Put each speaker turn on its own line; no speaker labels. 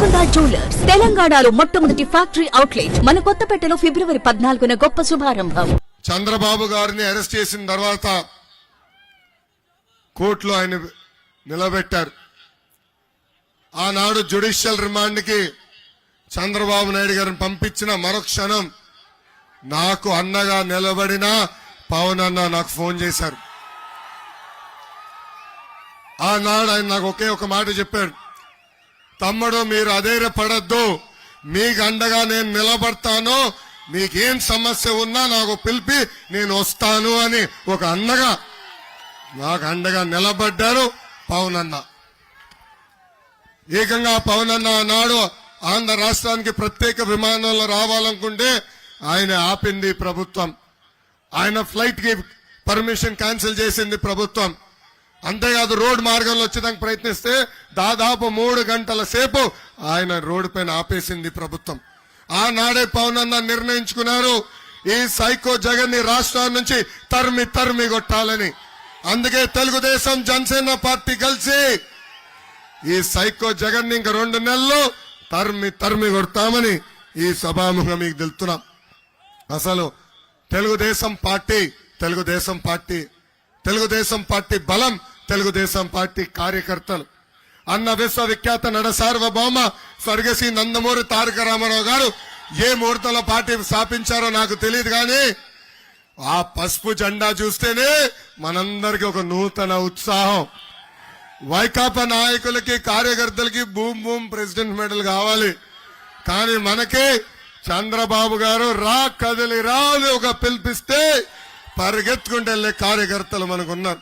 Golconda jewellers తెలంగాణలో మొట్టమొదటి factory outlet మన కొత్తపేటలో ఫిబ్రవరి 14న గొప్ప శుభారంభం.
చంద్రబాబు గారిని అరెస్ట్ చేసిన తర్వాత కోర్టులో ఆయన నిలబెట్టారు. ఆనాడు జ్యుడిషియల్ రిమాండ్ కి చంద్రబాబు నాయుడు గారిని పంపించిన మరుక్షణం నాకు అన్నగా నిలబడిన పవన్ అన్న నాకు ఫోన్ చేశారు. ఆనాడు ఆయన నాకు ఒకే ఒక మాట చెప్పాడు, తమ్ముడు మీరు అధైర్యపడద్దు, మీకు అండగా నేను నిలబడతాను, మీకేం సమస్య ఉన్నా నాకు పిలిపి నేను వస్తాను అని ఒక అన్నగా నాకు అండగా నిలబడ్డారు పవన్ అన్న. ఏకంగా పవన్ అన్న ఆనాడు ఆంధ్ర రాష్ట్రానికి ప్రత్యేక విమానంలో రావాలనుకుంటే ఆయన ఆపింది ప్రభుత్వం. ఆయన ఫ్లైట్ కి పర్మిషన్ క్యాన్సిల్ చేసింది ప్రభుత్వం. అంతేకాదు రోడ్డు మార్గంలో వచ్చేదానికి ప్రయత్నిస్తే దాదాపు 3 గంటల సేపు ఆయన రోడ్డు పైన ఆపేసింది ప్రభుత్వం. ఆనాడే పవన్ అన్న నిర్ణయించుకున్నారు, ఈ సైకో జగన్ ని రాష్ట్రాల నుంచి తరిమి కొట్టాలని. అందుకే తెలుగుదేశం జనసేన పార్టీ కలిసి ఈ సైకో జగన్ ని ఇంకా 2 నెలలు తరిమి కొడతామని ఈ సభాముఖంగా మీకు తెలుపుతున్నాం. అసలు తెలుగుదేశం పార్టీ బలం, తెలుగుదేశం పార్టీ కార్యకర్తలు. అన్న విశ్వవిఖ్యాత నడ సార్వభౌమ స్వర్గశ్రీ నందమూరి తారక రామారావు గారు ఏ ముహూర్తంలో పార్టీ స్థాపించారో నాకు తెలియదు, కానీ ఆ పసుపు జెండా చూస్తేనే మనందరికీ ఒక నూతన ఉత్సాహం. వైకాపా నాయకులకి కార్యకర్తలకి బూమ్ ప్రెసిడెంట్ మెడల్ కావాలి, కానీ మనకి చంద్రబాబు గారు కదిలి రా అని ఒక పిలిపిస్తే పరిగెత్తుకుంటూ వెళ్లే కార్యకర్తలు మనకున్నారు.